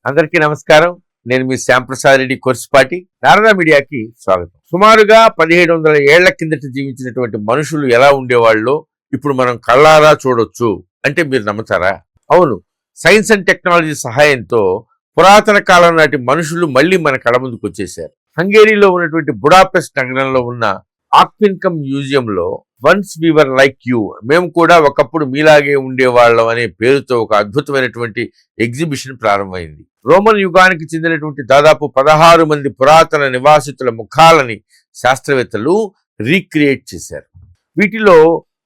అందరికీ నమస్కారం. నేను మీ శ్యాంప్రసాద్ రెడ్డి కొర్సుపాటి. నారదా మీడియాకి స్వాగతం. సుమారుగా 1700 ఏళ్ల కిందట జీవించినటువంటి మనుషులు ఎలా ఉండేవాళ్ళో ఇప్పుడు మనం కళ్ళారా చూడొచ్చు అంటే మీరు నమ్ముతారా? అవును, సైన్స్ అండ్ టెక్నాలజీ సహాయంతో పురాతన కాలం నాటి మనుషులు మళ్ళీ మన కళ్ళ ముందుకు వచ్చేసారు. హంగేరీలో ఉన్నటువంటి బుడాపెస్ట్ నగరంలో ఉన్న ఆక్విన్కమ్ మ్యూజియంలో వన్స్ వీవర్ లైక్ యూ, మేము కూడా ఒకప్పుడు మీలాగే ఉండేవాళ్ళం అనే పేరుతో ఒక అద్భుతమైనటువంటి ఎగ్జిబిషన్ ప్రారంభమైంది. రోమన్ యుగానికి చెందినటువంటి దాదాపు 16 మంది పురాతన నివాసితుల ముఖాలని శాస్త్రవేత్తలు రీక్రియేట్ చేశారు. వీటిలో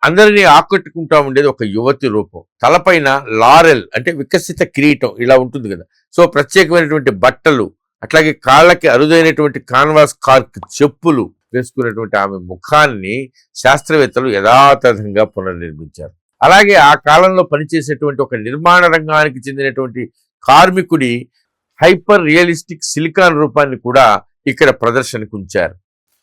అందరినీ ఆకట్టుకుంటా ఉండేది ఒక యువతి రూపం. తలపైన లారెల్ అంటే వికసిత కిరీటం ఇలా ఉంటుంది కదా, సో ప్రత్యేకమైనటువంటి బట్టలు, అట్లాగే కాళ్ళకి అరుదైనటువంటి కాన్వాస్ కార్క్ చెప్పులు వేసుకున్నటువంటి ఆమె ముఖాన్ని శాస్త్రవేత్తలు యథాతథంగా పునర్నిర్మించారు. అలాగే ఆ కాలంలో పనిచేసేటువంటి ఒక నిర్మాణ రంగానికి చెందినటువంటి కార్మికుడి హైపర్ రియలిస్టిక్ సిలికాన్ రూపాన్ని కూడా ఇక్కడ ప్రదర్శనకు ఉంచారు.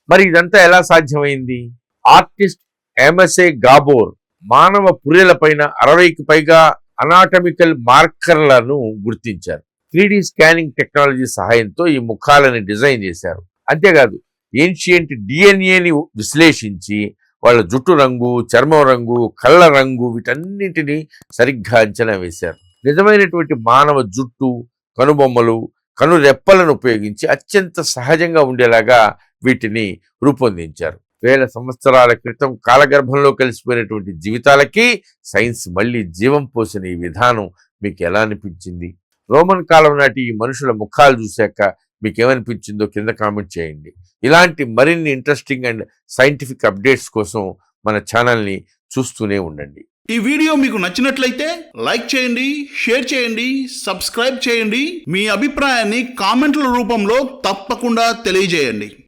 మరి ఇదంతా ఎలా సాధ్యమైంది? ఆర్టిస్ట్ ఎమసే గాబోర్ మానవ పుర్రెల పైన 60కి పైగా అనాటమికల్ మార్కర్లను గుర్తించారు. 3D స్కానింగ్ టెక్నాలజీ సహాయంతో ఈ ముఖాలని డిజైన్ చేశారు. అంతేకాదు ఏన్షియంట్ డిఎన్ఏని విశ్లేషించి వాళ్ళ జుట్టు రంగు, చర్మం రంగు, కళ్ళ రంగు వీటన్నింటినీ సరిగ్గా అంచనా వేశారు. నిజమైనటువంటి మానవ జుట్టు, కనుబొమ్మలు, కనురెప్పలను ఉపయోగించి అత్యంత సహజంగా ఉండేలాగా వీటిని రూపొందించారు. వేల సంవత్సరాల క్రితం కాలగర్భంలో కలిసిపోయినటువంటి జీవితాలకి సైన్స్ మళ్ళీ జీవం పోసిన ఈ విధానం మీకు ఎలా అనిపించింది? రోమన్ కాలం నాటి ఈ మనుషుల ముఖాలు చూశాక మీకేమనిపించిందో కింద కామెంట్ చేయండి. ఇలాంటి మరిన్ని ఇంట్రెస్టింగ్ అండ్ సైంటిఫిక్ అప్డేట్స్ కోసం మన ఛానల్ని చూస్తూనే ఉండండి. ఈ వీడియో మీకు నచ్చినట్లయితే లైక్ చేయండి, షేర్ చేయండి, సబ్స్క్రైబ్ చేయండి. మీ అభిప్రాయాన్ని కామెంట్ల రూపంలో తప్పకుండా తెలియజేయండి.